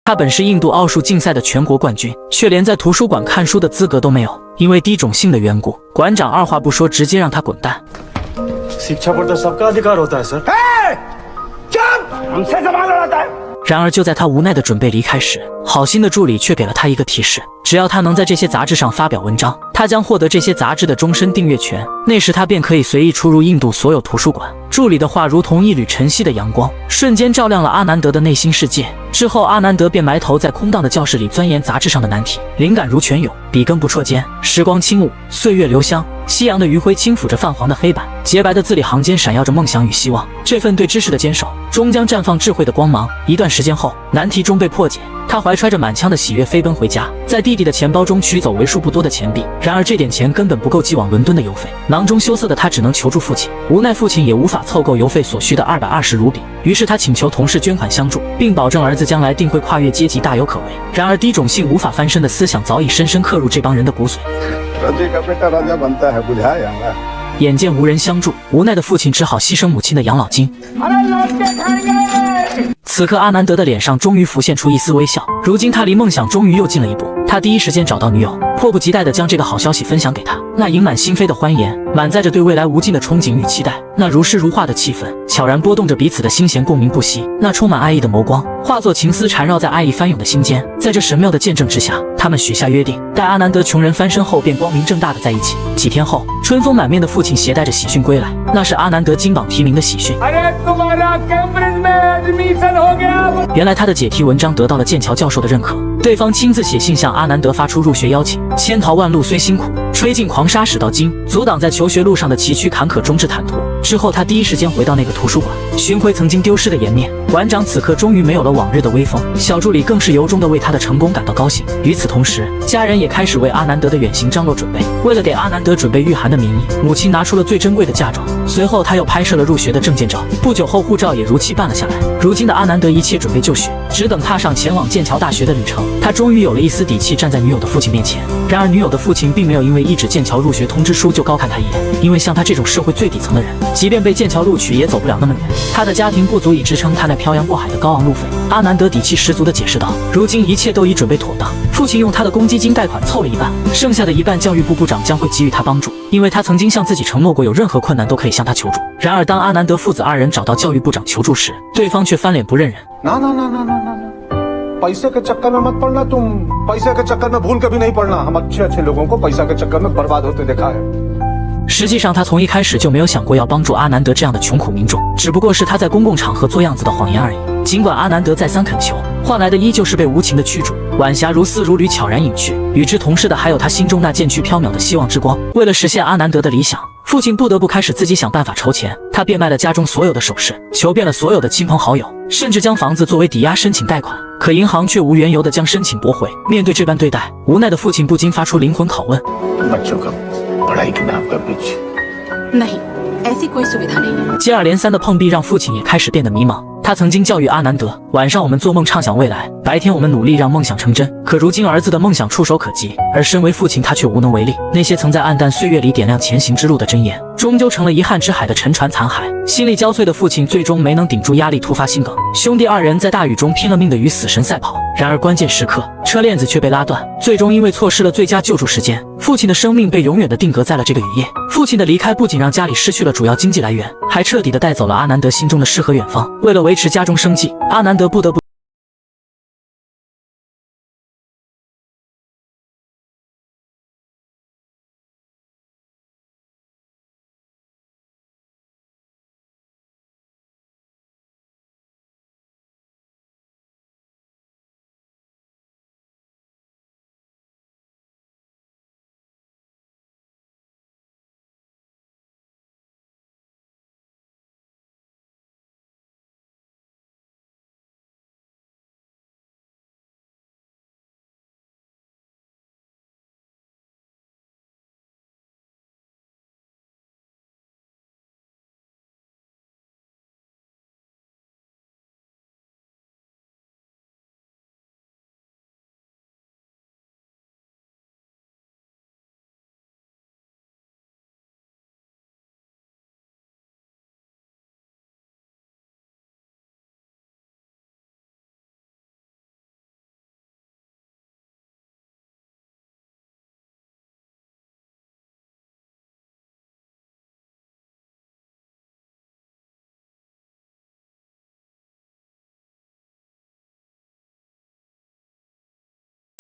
他本是印度奥数竞赛的全国冠军，却连在图书馆看书的资格都没有。因为低种姓的缘故，馆长二话不说，直接让他滚蛋。然而就在他无奈的准备离开时，好心的助理却给了他一个提示：只要他能在这些杂志上发表文章，他将获得这些杂志的终身订阅权。那时他便可以随意出入印度所有图书馆。助理的话如同一缕晨曦的阳光，瞬间照亮了阿南德的内心世界。之后，阿南德便埋头在空荡的教室里钻研杂志上的难题，灵感如泉涌，笔耕不辍间。时光轻舞，岁月留香，夕阳的余晖轻抚着泛黄的黑板，洁白的字里行间闪耀着梦想与希望。这份对知识的坚守，终将绽放智慧的光芒。一段时间后，难题终被破解。他怀揣着满腔的喜悦飞奔回家，在弟弟的钱包中取走为数不多的钱币。然而这点钱根本不够寄往伦敦的邮费，囊中羞涩的他只能求助父亲，无奈父亲也无法凑够邮费所需的220卢比。于是他请求同事捐款相助，并保证儿子将来定会跨越阶级，大有可为。然而低种姓无法翻身的思想早已深深刻入这帮人的骨髓。眼见无人相助，无奈的父亲只好牺牲母亲的养老金。此刻阿南德的脸上终于浮现出一丝微笑，如今他离梦想终于又近了一步。他第一时间找到女友，迫不及待地将这个好消息分享给她。那盈满心扉的欢颜，满载着对未来无尽的憧憬与期待。那如诗如画的气氛，悄然拨动着彼此的心弦，共鸣不息。那充满爱意的眸光，化作情丝缠绕在爱意翻涌的心间。在这神妙的见证之下，他们许下约定，待阿南德穷人翻身后，便光明正大的在一起。几天后，春风满面的父亲携带着喜讯归来，那是阿南德金榜题名的喜讯。原来他的解题文章得到了剑桥教授的认可，对方亲自写信向阿南德发出入学邀请。千淘万漉虽辛苦，吹尽狂沙始到金，阻挡在求学路上的崎岖坎坷终至坦途。之后他第一时间回到那个图书馆，寻回曾经丢失的颜面。馆长此刻终于没有了往日的威风，小助理更是由衷的为他的成功感到高兴。与此同时，家人也开始为阿南德的远行张罗准备。为了给阿南德准备御寒的名义，母亲拿出了最珍贵的嫁妆。随后他又拍摄了入学的证件照，不久后护照也如期办了下来。如今的阿南德一切准备就绪，只等踏上前往剑桥大学的旅程。他终于有了一丝底气，站在女友的父亲面前。然而女友的父亲并没有因为一纸剑桥入学通知书就高看他一眼，因为像他这种社会最底层的人，即便被剑桥录取也走不了那么远。他的家庭不足以支撑他那漂洋过海的高昂路费。阿南德底气十足地解释道，如今一切都已准备妥当，父亲用他的公积金贷款凑了一半，剩下的一半教育部部长将会给予他帮助，因为他曾经向自己承诺过，有任何困难都可以向他求助。然而当阿南德父子二人找到教育部长求助时，对方却翻脸不认人。पैसे के चक्कर में मत पड़ना तुम पैसे के चक्कर में भूल कभी नहीं पड़ना हम अच्छे अच्छे लोगों को पैसा के चक्कर में बर्बाद होते देखा है实际上，他从一开始就没有想过要帮助阿南德这样的穷苦民众，只不过是他在公共场合做样子的谎言而已。尽管阿南德再三恳求，换来的依旧是被无情的驱逐。晚霞如丝如缕，悄然隐去，与之同逝的还有他心中那渐去缥缈的希望之光。为了实现阿南德的理想，父亲不得不开始自己想办法筹钱。他变卖了家中所有的首饰，求遍了所有的亲朋好友，甚至将房子作为抵押申请贷款。可银行却无缘由地将申请驳回。面对这般对待，无奈的父亲不禁发出灵魂拷问。接二连三的碰壁让父亲也开始变得迷茫。他曾经教育阿南德，晚上我们做梦畅想未来，白天我们努力让梦想成真。可如今儿子的梦想触手可及，而身为父亲他却无能为力。那些曾在暗淡岁月里点亮前行之路的箴言，终究成了遗憾之海的沉船残骸。心力交瘁的父亲最终没能顶住压力，突发心梗。兄弟二人在大雨中拼了命的与死神赛跑。然而关键时刻，车链子却被拉断，最终因为错失了最佳救助时间，父亲的生命被永远的定格在了这个雨夜。父亲的离开不仅让家里失去了主要经济来源，还彻底的带走了阿南德心中的诗和远方。为了维持家中生计，阿南德不得不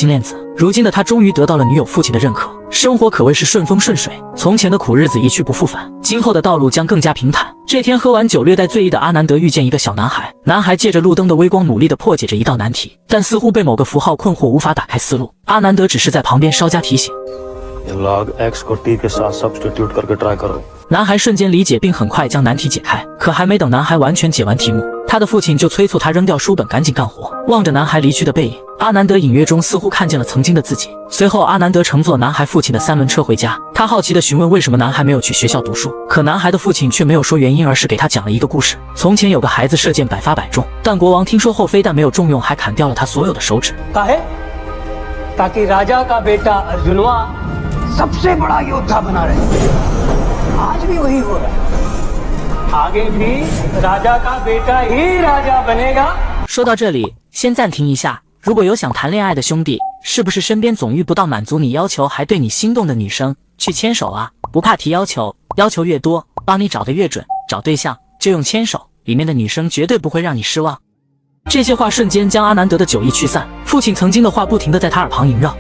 链子。如今的他终于得到了女友父亲的认可，生活可谓是顺风顺水。从前的苦日子一去不复返，今后的道路将更加平坦。这天喝完酒略带醉意的阿南德遇见一个小男孩，男孩借着路灯的微光努力地破解着一道难题，但似乎被某个符号困惑，无法打开思路。阿南德只是在旁边稍加提醒。男孩瞬间理解，并很快将难题解开。可还没等男孩完全解完题目，他的父亲就催促他扔掉书本，赶紧干活。望着男孩离去的背影，阿南德隐约中似乎看见了曾经的自己。随后，阿南德乘坐男孩父亲的3轮车回家。他好奇地询问为什么男孩没有去学校读书，可男孩的父亲却没有说原因，而是给他讲了一个故事。从前有个孩子射箭百发百中，但国王听说后非但没有重用，还砍掉了他所有的手指。ताकि राजा का बेटा अर्जुनवा सबसे बड़ा योद्धा बना रहे। आज भी वही हो रहा है, आगे भी राजा का बेटा ही राजा बनेगा。说到这里，先暂停一下。如果有想谈恋爱的兄弟，是不是身边总遇不到满足你要求还对你心动的女生？去牵手啊，不怕提要求，要求越多，帮你找的越准。找对象就用牵手，里面的女生绝对不会让你失望。这些话瞬间将阿南德的酒意驱散，父亲曾经的话不停地在他耳旁萦绕。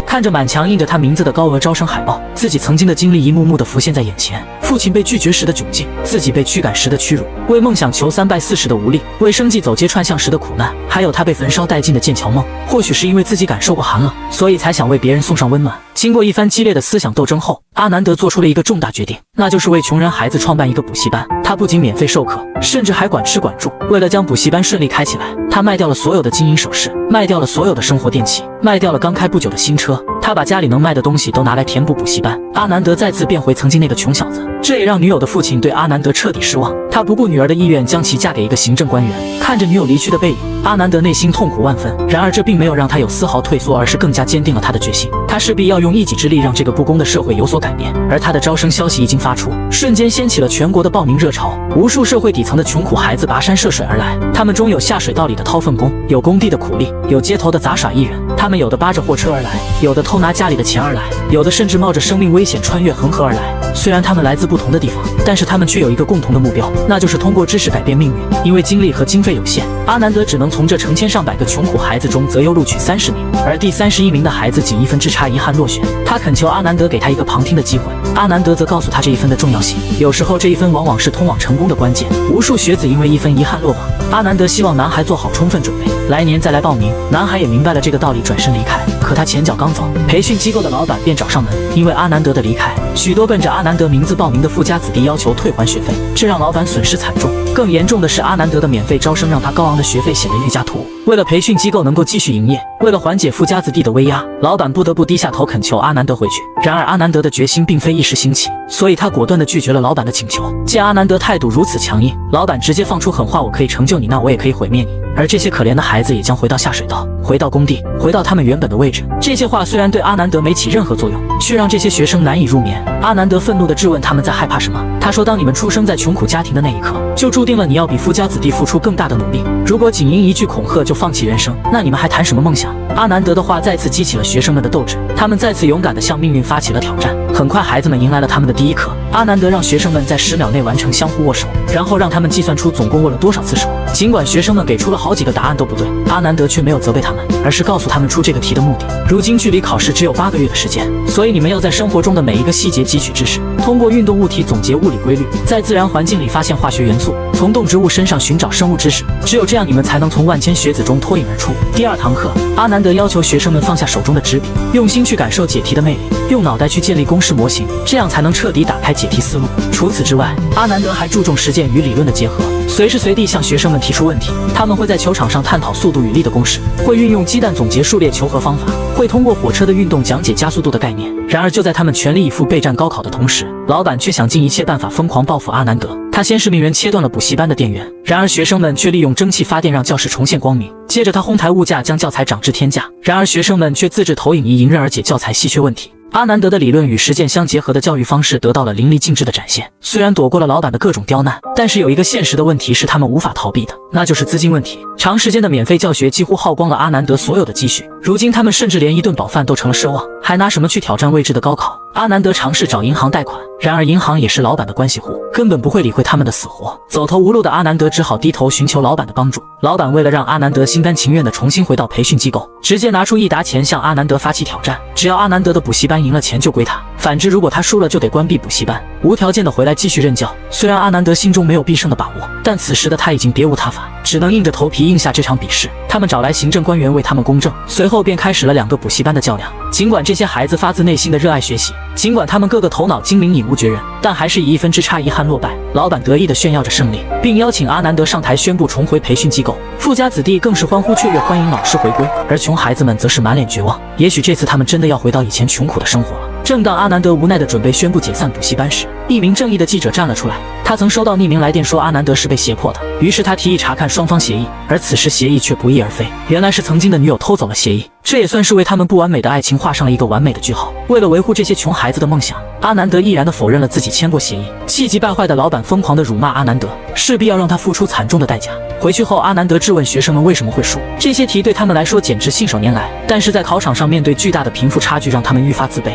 看着满墙印着他名字的高额招生海报，自己曾经的经历一幕幕地浮现在眼前。父亲被拒绝时的窘境，自己被驱赶时的屈辱，为梦想求3拜4时的无力，为生计走街串巷时的苦难，还有他被焚烧殆尽的剑桥梦。或许是因为自己感受过寒冷，所以才想为别人送上温暖。经过一番激烈的思想斗争后，阿南德做出了一个重大决定，那就是为穷人孩子创办一个补习班。他不仅免费授课，甚至还管吃管住。为了将补习班顺利开起来，他卖掉了所有的金银首饰，卖掉了所有的生活电器，卖掉了刚开不久的新车。他把家里能卖的东西都拿来填补补习班。阿南德再次变回曾经那个穷小子，这也让女友的父亲对阿南德彻底失望。他不顾女儿的意愿，将其嫁给一个行政官员。看着女友离去的背影，阿南德内心痛苦万分。然而这并没有让他有丝毫退缩，而是更加坚定了他的决心。他势必要用一己之力让这个不公的社会有所改变。而他的招生消息一经发出，瞬间掀起了全国的报名热潮。无数社会底层的穷苦孩子跋山涉水而来，他们中有下水道里的掏粪工，有工地的苦力，有街头的杂耍艺人。他们有的扒着货车而来，有的偷拿家里的钱而来，有的甚至冒着生命危险穿越恒河而来。虽然他们来自不同的地方，但是他们却有一个共同的目标，那就是通过知识改变命运。因为精力和经费有限，阿南德只能从这成千上百个穷苦孩子中择优录取30名，而第31名的孩子仅1分之差，遗憾落选。他恳求阿南德给他一个旁听的机会，阿南德则告诉他这一分的重要性。有时候这一分往往是通往成功的关键。无数学子因为1分遗憾落榜，阿南德希望男孩做好充分准备，来年再来报名。男孩也明白了这个道理，转身离开。可他前脚刚走，培训机构的老板便找上门。因为阿南德的离开，许多奔着阿南德名字报名的富家子弟要求退还学费，这让老板损失惨重。更严重的是，阿南德的免费招生让他高昂的学费显得愈加突兀。为了培训机构能够继续营业，为了缓解富家子弟的威压，老板不得不低下头恳求阿南德回去。然而阿南德的决心并非一时兴起，所以他果断地拒绝了老板的请求。见阿南德态度如此强硬，老板直接放出狠话：我可以成就你，那我也可以毁灭你。而这些可怜的孩子也将回到下水道，回到工地，回到他们原本的位置。这些话虽然对阿南德没起任何作用，却让这些学生难以入眠。阿南德愤怒地质问他们在害怕什么。他说，当你们出生在穷苦家庭的那一刻，就注定了你要比富家子弟付出更大的努力。如果仅因一句恐吓就放弃人生，那你们还谈什么梦想？阿南德的话再次激起了学生们的斗志，他们再次勇敢地向命运发起了挑战。很快孩子们迎来了他们的第一课，阿南德让学生们在10秒内完成相互握手，然后让他们计算出总共握了多少次手。尽管学生们给出了好几个答案都不对，阿南德却没有责备他们，而是告诉他们出这个题的目的。如今距离考试只有8个月的时间，所以你们要在生活中的每一个细节汲取知识，通过运动物体总结物理规律，在自然环境里发现化学元素，从动植物身上寻找生物知识。只有这样，你们才能从万千学子中脱颖而出。第2堂课，阿南德要求学生们放下手中的纸笔，用心去感受解题的魅力，用脑袋去建立公式模型，这样才能彻底打开解题思路。除此之外，阿南德还注重实践与理论的结合，随时随地向学生们提出问题。他们会在球场上探讨速度与力的公式，会运用鸡蛋总结数列求和方法，会通过火车的运动讲解加速度的概念。然而就在他们全力以赴备战高考的同时，老板却想尽一切办法疯狂报复阿南德。他先是命人切断了补习班的电源，然而学生们却利用蒸汽发电让教室重现光明。接着他哄抬物价，将教材涨至天价，然而学生们却自制投影仪迎刃而解教材稀缺问题。阿南德的理论与实践相结合的教育方式得到了淋漓尽致的展现。虽然躲过了老板的各种刁难，但是有一个现实的问题是他们无法逃避的，那就是资金问题。长时间的免费教学几乎耗光了阿南德所有的积蓄，如今他们甚至连一顿饱饭都成了奢望，还拿什么去挑战未知的高考？阿南德尝试找银行贷款，然而银行也是老板的关系户，根本不会理会他们的死活。走投无路的阿南德只好低头寻求老板的帮助。老板为了让阿南德心甘情愿地重新回到培训机构，直接拿出一沓钱向阿南德发起挑战，只要阿南德的补习班赢了，钱就归他，反之如果他输了就得关闭补习班，无条件的回来继续任教。虽然阿南德心中没有必胜的把握，但此时的他已经别无他法，只能硬着头皮应下这场比试。他们找来行政官员为他们公证，随后便开始了2个补习班的较量。尽管这些孩子发自内心的热爱学习，尽管他们个个头脑精明，瘾无绝人，但还是以1分之差遗憾落败。老板得意地炫耀着胜利，并邀请阿南德上台宣布重回培训机构，富家子弟更是欢呼雀跃，欢迎老师回归，而穷孩子们则是满脸绝望。也许这次他们真的要回到以前穷苦的生活了。正当阿南德无奈地准备宣布解散补习班时，一名正义的记者站了出来。他曾收到匿名来电说阿南德是被胁迫的，于是他提议查看双方协议，而此时协议却不翼而飞，原来是曾经的女友偷走了协议。这也算是为他们不完美的爱情画上了一个完美的句号。为了维护这些穷孩子的梦想，阿南德毅然地否认了自己签过协议。气急败坏的老板疯狂地辱骂阿南德，势必要让他付出惨重的代价。回去后，阿南德质问学生们为什么会输，这些题对他们来说简直信手拈来，但是在考场上面对巨大的贫富差距，让他们愈发自卑。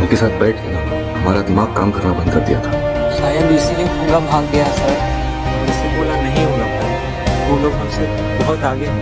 उनके साथ बैठे ना हमारा दिमाग काम करना बंद कर दिया था। शायद इसीलिए पूरा भाग गया सर। इससे बोला नहीं होगा भाई, वो लोग हमसे बहुत आगे हैं,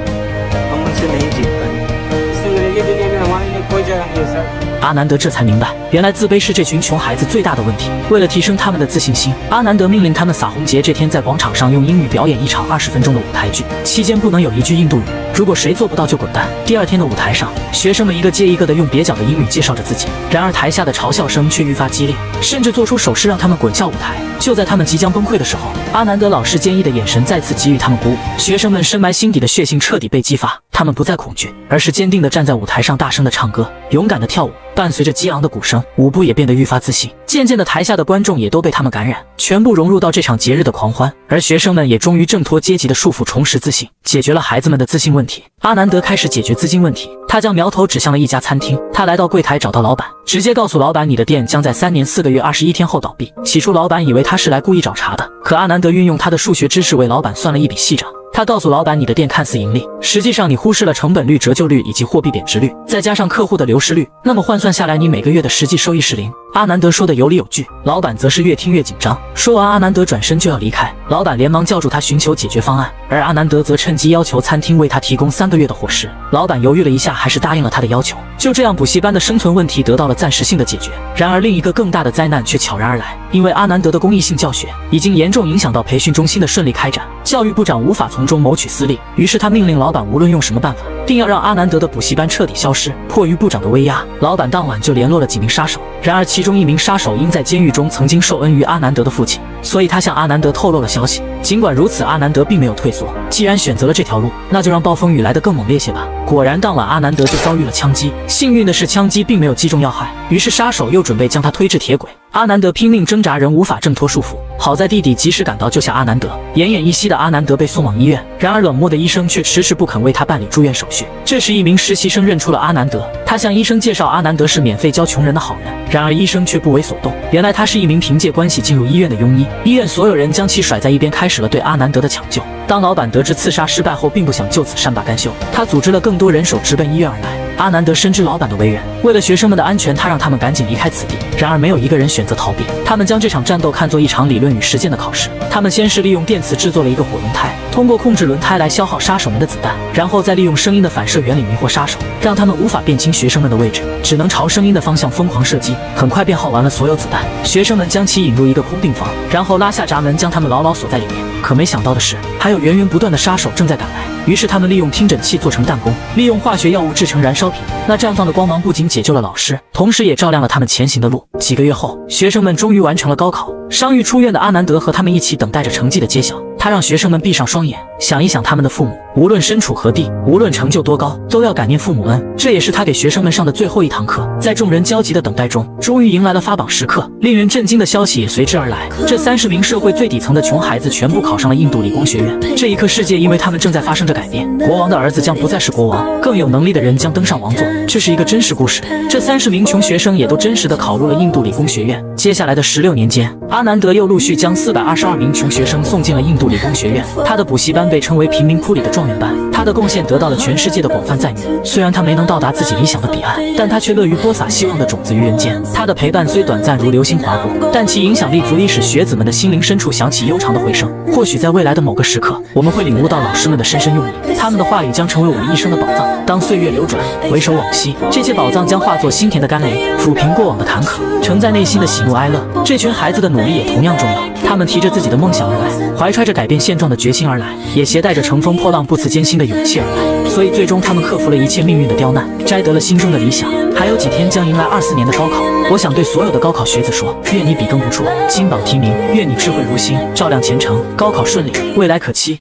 हम उनसे नहीं जीत पाएंगे। इससे अंग्रेजी दुनिया में हमारे लिए कोई जगह नहीं है सर।阿南德这才明白，原来自卑是这群穷孩子最大的问题。为了提升他们的自信心，阿南德命令他们撒红节这天在广场上用英语表演一场20分钟的舞台剧，期间不能有一句印度语，如果谁做不到就滚蛋。第二天的舞台上，学生们一个接一个的用蹩脚的英语介绍着自己，然而台下的嘲笑声却愈发激烈，甚至做出手势让他们滚下舞台。就在他们即将崩溃的时候，阿南德老师坚毅的眼神再次给予他们鼓舞，学生们深埋心底的血性彻底被激发，他们不再恐惧，而是坚定地站在舞台上，大声地唱歌，勇敢地跳舞。伴随着激昂的鼓声，舞步也变得愈发自信。渐渐的，台下的观众也都被他们感染，全部融入到这场节日的狂欢。而学生们也终于挣脱阶级的束缚，重拾自信，解决了孩子们的自信问题。阿南德开始解决资金问题，他将苗头指向了一家餐厅。他来到柜台找到老板，直接告诉老板，你的店将在3年4个月21天后倒闭。起初老板以为他是来故意找茬的，可阿南德运用他的数学知识为老板算了一笔细账。他告诉老板，你的店看似盈利，实际上你忽视了成本率、折旧率以及货币贬值率，再加上客户的流失率，那么换算下来，你每个月的实际收益是0。阿南德说的有理有据，老板则是越听越紧张。说完，阿南德转身就要离开，老板连忙叫住他，寻求解决方案，而阿南德则趁机要求餐厅为他提供3个月的伙食。老板犹豫了一下，还是答应了他的要求。就这样，补习班的生存问题得到了暂时性的解决。然而，另一个更大的灾难却悄然而来，因为阿南德的公益性教学已经严重影响到培训中心的顺利开展，教育部长无法从中谋取私利，于是他命令老板无论用什么办法，定要让阿南德的补习班彻底消失。迫于部长的威压，老板当晚就联络了几名杀手。然而其中一名杀手因在监狱中曾经受恩于阿南德的父亲，所以他向阿南德透露了消息。尽管如此，阿南德并没有退缩，既然选择了这条路，那就让暴风雨来得更猛烈些吧。果然当晚阿南德就遭遇了枪击，幸运的是枪击并没有击中要害，于是杀手又准备将他推至铁轨。阿南德拼命挣扎，仍无法挣脱束缚。好在弟弟及时赶到救下阿南德，奄奄一息的阿南德被送往医院，然而冷漠的医生却迟迟不肯为他办理住院手续。这时一名实习生认出了阿南德，他向医生介绍阿南德是免费教穷人的好人，然而医生却不为所动。原来他是一名凭借关系进入医院的庸医，医院所有人将其甩在一边，开始了对阿南德的抢救。当老板得知刺杀失败后，并不想就此善罢甘休，他组织了更多人手直奔医院而来。阿南德深知老板的为人，为了学生们的安全，他让他们赶紧离开此地。然而没有一个人选择逃避，他们将这场战斗看作一场理论与实践的考试。他们先是利用电磁制作了一个火轮胎，通过控制轮胎来消耗杀手们的子弹，然后再利用声音的反射原理迷惑杀手，让他们无法辨清学生们的位置，只能朝声音的方向疯狂射击。很快便耗完了所有子弹，学生们将其引入一个空病房，然后拉下闸门将他们牢牢锁在里面。可没想到的是，还有源源不断的杀手正在赶来。于是他们利用听诊器做成弹弓，利用化学药物制成燃烧品。那绽放的光芒不仅解救了老师，同时也照亮了他们前行的路。几个月后，学生们终于完成了高考。伤愈出院的阿南德和他们一起等待着成绩的揭晓。他让学生们闭上双眼，想一想他们的父母，无论身处何地，无论成就多高，都要感念父母恩。这也是他给学生们上的最后一堂课。在众人焦急的等待中，终于迎来了发榜时刻。令人震惊的消息也随之而来，这30名社会最底层的穷孩子全部考上了印度理工学院。这一刻，世界因为他们正在发生着改变。国王的儿子将不再是国王，更有能力的人将登上王座。这是一个真实故事。这30名穷学生也都真实的考入了印度理工学院。接下来的16年间，阿南德又陆续将422名穷学生送进了印度理工学院。他的补习班被称为贫民窟里的状元班，他的贡献得到了全世界的广泛赞誉。虽然他没能到达自己理想的彼岸，但他却乐于播撒希望的种子于人间。他的陪伴虽短暂如流星划过，但其影响力足以使学子们的心灵深处响起悠长的回声。或许在未来的某个时刻，我们会领悟到老师们的深深用意，他们的话语将成为我们一生的宝藏。当岁月流转，回首往昔，这些宝藏将化作心甜的甘霖，抚平过往的坎坷，承载内心的喜怒哀乐。这群孩子的努力也同样重要，他们提着自己的梦想而来，怀揣着改变现状的决心而来，也携带着乘风破浪不辞艰辛的勇气而来。所以最终他们克服了一切命运的刁难，摘得了心中的理想。还有几天将迎来24年的高考，我想对所有的高考学子说，愿你笔耕不辍，金榜题名，愿你智慧如星，照亮前程，高考顺利，未来可期。